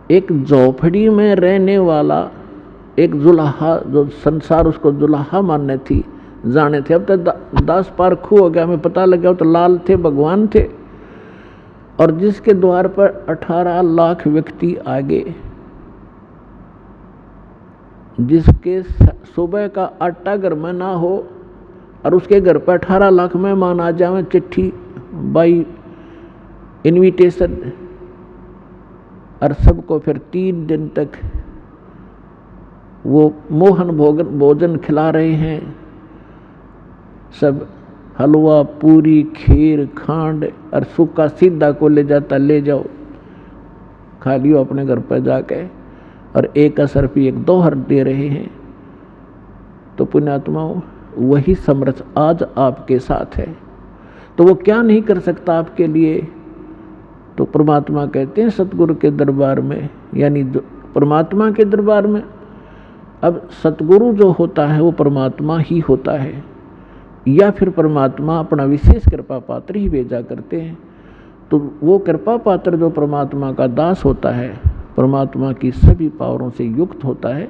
एक झोपड़ी में रहने वाला एक जुलाहा, जो संसार उसको जुलाहा मानने थी जाने थे, अब तो 10 पार खू हो गया, हमें पता लगा तो लाल थे, भगवान थे, और जिसके द्वार पर 18 लाख व्यक्ति आ गए, जिसके सुबह का आटा घर में ना हो और उसके घर पर 18 लाख मेहमान आ जाए, चिट्ठी बाई इनविटेशन, और सबको फिर 3 दिन तक वो मोहन भोजन खिला रहे हैं, सब हलवा पूरी खीर खांड, और सूखा सीधा को ले जाता, ले जाओ खा लियो अपने घर पर जाके, और 1 रुपये 1 दोहर दे रहे हैं। तो पुण्यात्माओं, वही समर्थ आज आपके साथ है, तो वो क्या नहीं कर सकता आपके लिए। तो परमात्मा कहते हैं सतगुरु के दरबार में, यानी जो परमात्मा के दरबार में, अब सतगुरु जो होता है वो परमात्मा ही होता है, या फिर परमात्मा अपना विशेष कृपा पात्र ही भेजा करते हैं। तो वो कृपा पात्र जो परमात्मा का दास होता है, परमात्मा की सभी पावरों से युक्त होता है,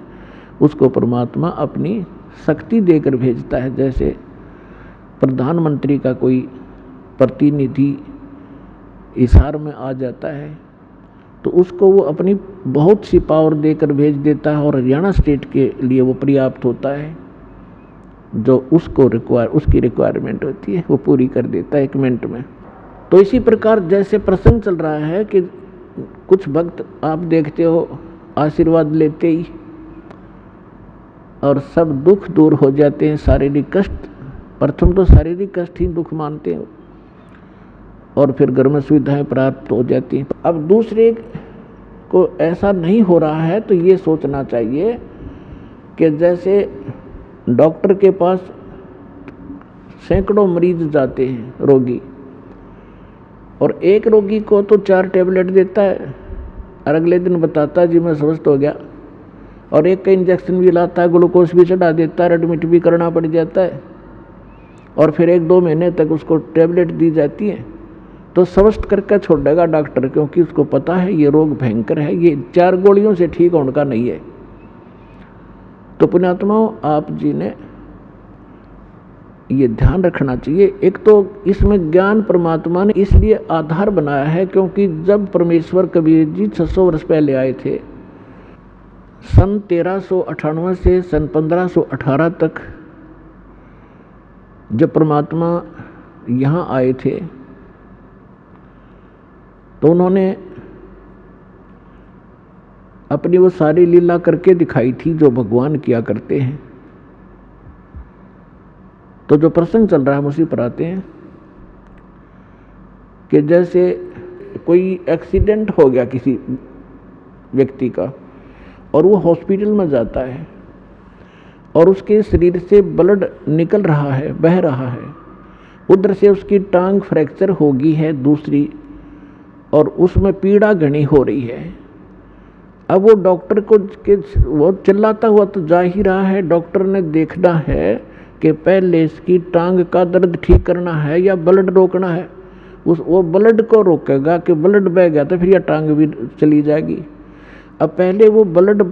उसको परमात्मा अपनी शक्ति देकर भेजता है। जैसे प्रधानमंत्री का कोई प्रतिनिधि हिसार में आ जाता है तो उसको वो अपनी बहुत सी पावर देकर भेज देता है, और हरियाणा स्टेट के लिए वो पर्याप्त होता है, जो उसको उसकी रिक्वायरमेंट होती है वो पूरी कर देता है 1 मिनट में। तो इसी प्रकार जैसे प्रसंग चल रहा है कि कुछ भक्त आप देखते हो आशीर्वाद लेते ही और सब दुख दूर हो जाते हैं, शारीरिक कष्ट, प्रथम तो शारीरिक कष्ट ही दुख मानते हैं, और फिर घर में सुविधाएं प्राप्त हो जाती हैं। अब दूसरे को ऐसा नहीं हो रहा है तो ये सोचना चाहिए कि जैसे डॉक्टर के पास सैकड़ों मरीज जाते हैं रोगी, और एक रोगी को तो 4 टैबलेट देता है और अगले दिन बताता है जी मैं स्वस्थ हो गया, और एक का इंजेक्शन भी लाता है, ग्लूकोज भी चढ़ा देता है, एडमिट भी करना पड़ जाता है, और फिर 1-2 महीने तक उसको टैबलेट दी जाती है। तो स्वस्थ करके छोड़ेगा डॉक्टर, क्योंकि उसको पता है ये रोग भयंकर है, ये 4 गोलियों से ठीक होने का नहीं है। तो पुण्यात्माओं, आप जी ने ये ध्यान रखना चाहिए। एक तो इसमें ज्ञान परमात्मा ने इसलिए आधार बनाया है क्योंकि जब परमेश्वर कबीर जी 600 वर्ष पहले आए थे, सन 1398 से सन 1518 तक जब परमात्मा यहाँ आए थे, तो उन्होंने अपनी वो सारी लीला करके दिखाई थी जो भगवान किया करते हैं। तो जो प्रसंग चल रहा है हम उसी पर आते हैं कि जैसे कोई एक्सीडेंट हो गया किसी व्यक्ति का, और वो हॉस्पिटल में जाता है, और उसके शरीर से ब्लड निकल रहा है, बह रहा है, उधर से उसकी टांग फ्रैक्चर हो गई है दूसरी, और उसमें पीड़ा घनी हो रही है। अब वो डॉक्टर को वो चिल्लाता हुआ तो जा ही रहा है, डॉक्टर ने देखना है कि पहले इसकी टांग का दर्द ठीक करना है या ब्लड रोकना है। वो ब्लड को रोकेगा कि ब्लड बह गया तो फिर यह टांग भी चली जाएगी। अब पहले वो ब्लड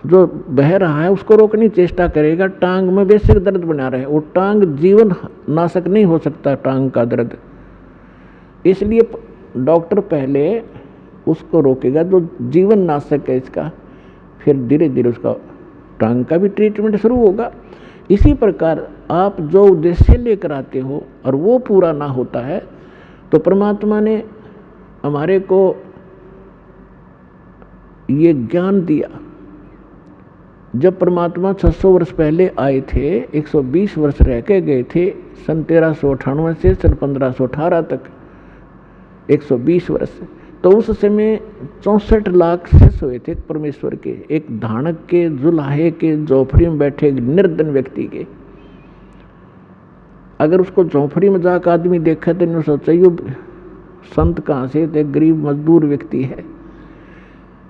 जो बह रहा है उसको रोकने की चेष्टा करेगा, टांग में बेसिक दर्द बना रहे, वो टांग जीवन नाशक नहीं हो सकता टांग का दर्द, इसलिए डॉक्टर पहले उसको रोकेगा जो जीवन नाशक है इसका, फिर धीरे धीरे उसका टांग का भी ट्रीटमेंट शुरू होगा। इसी प्रकार आप जो उद्देश्य लेकर आते हो और वो पूरा ना होता है, तो परमात्मा ने हमारे को ये ज्ञान दिया। जब परमात्मा 600 वर्ष पहले आए थे, 120 वर्ष रह के गए थे, सन 1398 से सन 1518 तक 120 वर्ष, तो उस समय 64 लाख शिष्य हुए थे परमेश्वर के, एक धानक के, जुलाहे के, झोपड़ी में बैठे निर्धन व्यक्ति के। अगर उसको झोपड़ी में जाकर आदमी देखा तो इन्होंने सोचा ये संत कहाँ से थे, गरीब मजदूर व्यक्ति है।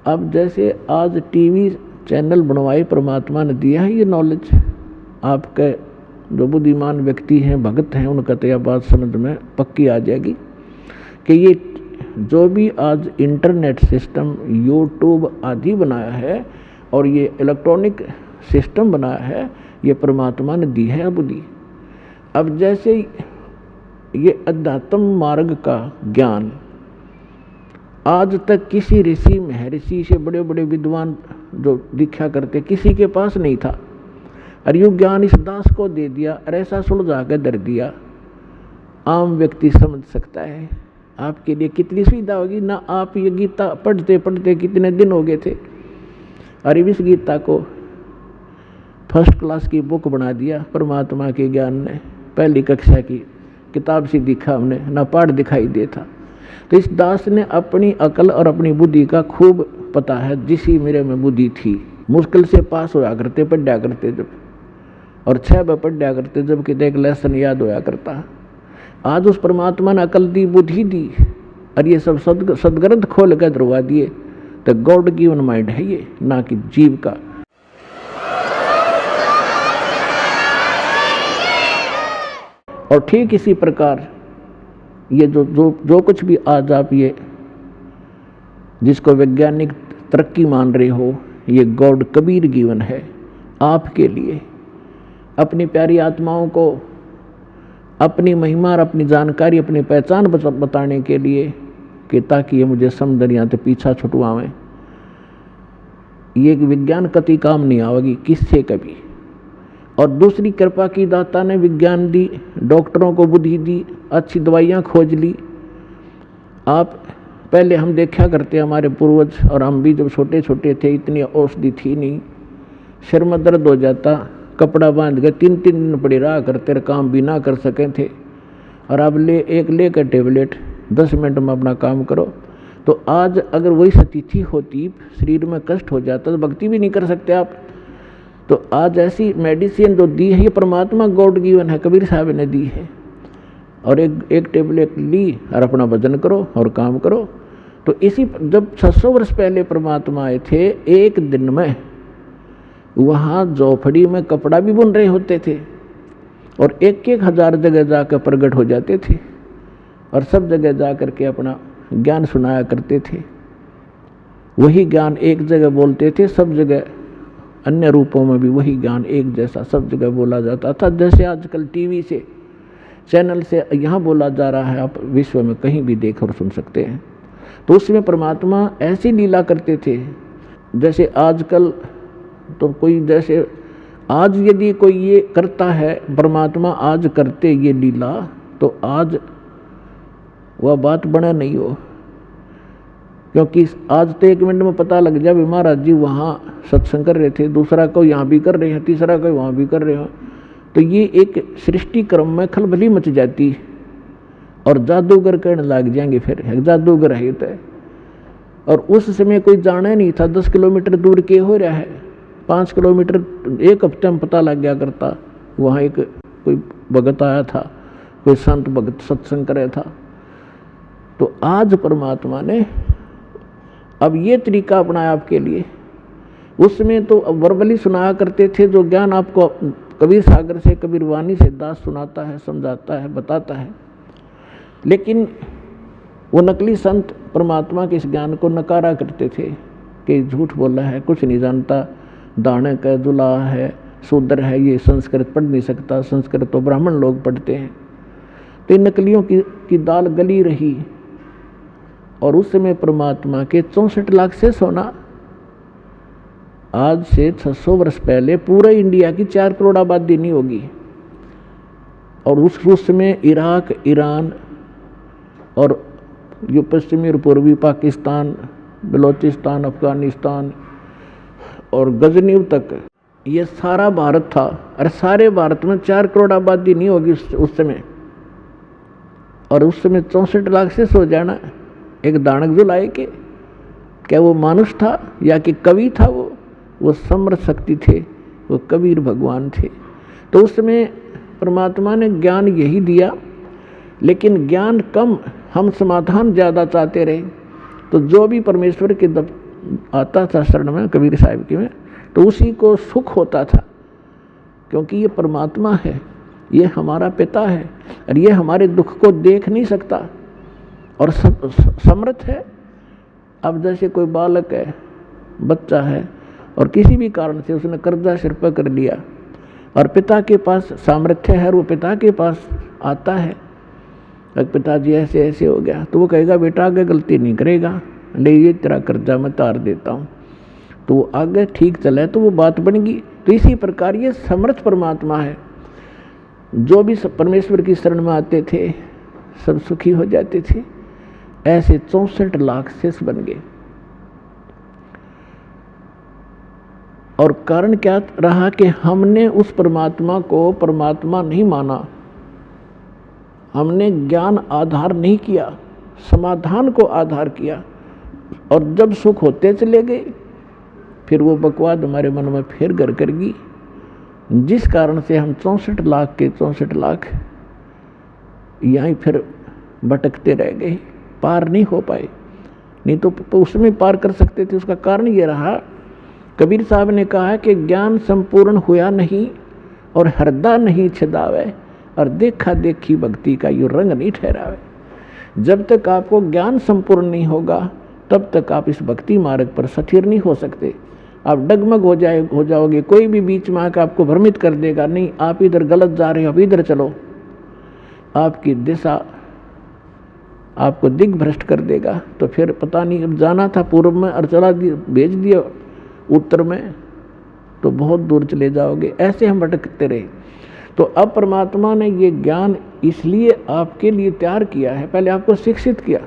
अब जैसे आज टीवी चैनल बनवाए परमात्मा ने दिया है ये नॉलेज, आपके जो बुद्धिमान व्यक्ति हैं, भगत हैं, उनका तो यह बात समझ में पक्की आ जाएगी कि ये जो भी आज इंटरनेट सिस्टम, यूट्यूब आदि बनाया है और ये इलेक्ट्रॉनिक सिस्टम बनाया है, ये परमात्मा ने दी है बुद्धि। अब जैसे ये अध्यात्म मार्ग का ज्ञान आज तक किसी ऋषि महर्षि से, बड़े बड़े विद्वान जो दीक्षा करते, किसी के पास नहीं था, और यूँ ज्ञान इस दास को दे दिया और ऐसा सुलझा कर धर दिया। आम व्यक्ति समझ सकता है आपके लिए कितनी सुविधा होगी ना। आप ये गीता पढ़ते पढ़ते कितने दिन हो गए थे, अरे इस गीता को फर्स्ट क्लास की बुक बना दिया परमात्मा के ज्ञान ने। पहली कक्षा की किताब से दिखा हमने, ना पाठ दिखाई देता। तो इस दास ने अपनी अकल और अपनी बुद्धि का खूब पता है, जिसी मेरे में बुद्धि थी। मुश्किल से पास होया करते, पढ़ा करते जब, और 6 बार पढ़ा करते जब कि एक लेसन याद होया करता। आज उस परमात्मा ने अकल दी, बुद्धि दी, और ये सब सदग्रंथ खोल कर धरवा दिए। तो गॉड गिवन माइंड है ये, ना कि जीव का। और ठीक इसी प्रकार ये जो कुछ भी आज आप ये जिसको वैज्ञानिक तरक्की मान रहे हो, ये गॉड कबीर गिवन है आपके लिए, अपनी प्यारी आत्माओं को अपनी महिमा और अपनी जानकारी, अपनी पहचान बताने के लिए, कि ताकि ये मुझे समझ तो पीछा छुटवावें। ये विज्ञान कति काम नहीं आवेगी किससे कभी। और दूसरी कृपा की दाता ने विज्ञान दी, डॉक्टरों को बुद्धि दी, अच्छी दवाइयाँ खोज ली। आप पहले हम देखा करते, हमारे पूर्वज और हम भी जब छोटे छोटे थे, इतनी औषधि थी नहीं। सिर में दर्द हो जाता, कपड़ा बांध के 3-3 दिन पड़े रहा करते, काम भी ना कर सके थे। और अब लेकर टेबलेट 10 मिनट में अपना काम करो। तो आज अगर वही स्थिति होती, शरीर में कष्ट हो जाता, तो भक्ति भी नहीं कर सकते आप। तो आज ऐसी मेडिसिन जो दी है, ये परमात्मा गॉड गिवन है, कबीर साहब ने दी है। और एक टेबलेट ली और अपना भजन करो और काम करो। तो इसी जब 600 वर्ष पहले परमात्मा आए थे, एक दिन में वहाँ झोपड़ी में कपड़ा भी बुन रहे होते थे, और 1-1 हज़ार जगह जाकर प्रकट हो जाते थे, और सब जगह जा कर के अपना ज्ञान सुनाया करते थे। वही ज्ञान एक जगह बोलते थे, सब जगह अन्य रूपों में भी वही ज्ञान एक जैसा सब जगह बोला जाता था। जैसे आजकल टीवी से, चैनल से यहाँ बोला जा रहा है, आप विश्व में कहीं भी देख और सुन सकते हैं। तो उसमें परमात्मा ऐसी लीला करते थे। जैसे आजकल तो कोई, जैसे आज यदि कोई ये करता है, परमात्मा आज करते ये लीला, तो आज वह बात बना नहीं हो। क्योंकि आज तो 1 मिनट में पता लग जाए महाराज जी वहाँ सत्संग कर रहे थे, दूसरा को यहाँ भी कर रहे हैं, तीसरा को वहाँ भी कर रहे हो। तो ये एक सृष्टि क्रम में खलबली मच जाती, और जादूगर कहने लग जाएंगे फिर जादूगर है तो। और उस समय कोई जाना नहीं था 10 किलोमीटर दूर के हो रहा है, 5 किलोमीटर 1 हफ्ते में पता लग गया करता। वहाँ एक कोई भगत आया था, कोई संत भगत सत्संग कर रहा था। तो आज परमात्मा ने अब ये तरीका अपनाया आपके लिए। उसमें तो वर्बली सुनाया करते थे, जो ज्ञान आपको कबीर सागर से, कबीर वाणी से दास सुनाता है, समझाता है, बताता है। लेकिन वो नकली संत परमात्मा के इस ज्ञान को नकारा करते थे कि झूठ बोला है, कुछ नहीं जानता, दानक है, दुल्हा है, शूद्र है, ये संस्कृत पढ़ नहीं सकता, संस्कृत तो ब्राह्मण लोग पढ़ते हैं। तो इन नकलियों की दाल गली रही। और उस समय परमात्मा के 64 लाख से सोना, आज से 600 वर्ष पहले पूरे इंडिया की 4 करोड़ आबादी नहीं होगी। और उस समय इराक, ईरान और जो पश्चिमी और पूर्वी पाकिस्तान, बलोचिस्तान, अफगानिस्तान और गजनीव तक, ये सारा भारत था। और सारे भारत में 4 करोड़ आबादी नहीं होगी उस समय। और उस समय 64 लाख से सो जाना एक दानक जो लाए के, क्या वो मानुष था या कि कवि था? वो समर्थ शक्ति थे, वो कबीर भगवान थे। तो उस समय परमात्मा ने ज्ञान यही दिया, लेकिन ज्ञान कम, हम समाधान ज़्यादा चाहते रहे। तो जो भी परमेश्वर के आता था शरण में, कबीर साहिब के में, तो उसी को सुख होता था, क्योंकि ये परमात्मा है, ये हमारा पिता है, और ये हमारे दुख को देख नहीं सकता। और समर्थ है। अब जैसे कोई बालक है, बच्चा है, और किसी भी कारण से उसने कर्जा सिर पर कर लिया और पिता के पास सामर्थ्य है और वो पिता के पास आता है, अगर पिताजी ऐसे ऐसे हो गया, तो वो कहेगा बेटा आगे गलती नहीं करेगा, ले ये तेरा कर्जा मैं तार देता हूँ, तो वो आगे ठीक चले तो वो बात बनेगी। तो इसी प्रकार ये समर्थ परमात्मा है। जो भी परमेश्वर की शरण में आते थे सब सुखी हो जाते थे। ऐसे 64 लाख शिष्य बन गए। और कारण क्या रहा कि हमने उस परमात्मा को परमात्मा नहीं माना, हमने ज्ञान आधार नहीं किया, समाधान को आधार किया, और जब सुख होते चले गए फिर वो बकवाद हमारे मन में फिर घर कर गई, जिस कारण से हम 64 लाख के 64 लाख यहीं फिर भटकते रह गए, पार नहीं हो पाए। नहीं तो उसमें पार कर सकते थे। उसका कारण ये रहा, कबीर साहब ने कहा कि ज्ञान संपूर्ण हुआ नहीं और हृदय नहीं छिदावे, और देखा देखी भक्ति का यो रंग नहीं ठहरावे। जब तक आपको ज्ञान संपूर्ण नहीं होगा तब तक आप इस भक्ति मार्ग पर स्थिर नहीं हो सकते। आप डगमग हो जाओगे। कोई भी बीच में आकर आपको भ्रमित कर देगा, नहीं आप इधर गलत जा रहे हो, अब इधर चलो, आपकी दिशा आपको दिग्भ्रष्ट कर देगा। तो फिर पता नहीं, अब जाना था पूर्व में और चला दिया, भेज दिया उत्तर में, तो बहुत दूर चले जाओगे। ऐसे हम भटकते रहे। तो अब परमात्मा ने ये ज्ञान इसलिए आपके लिए तैयार किया है, पहले आपको शिक्षित किया।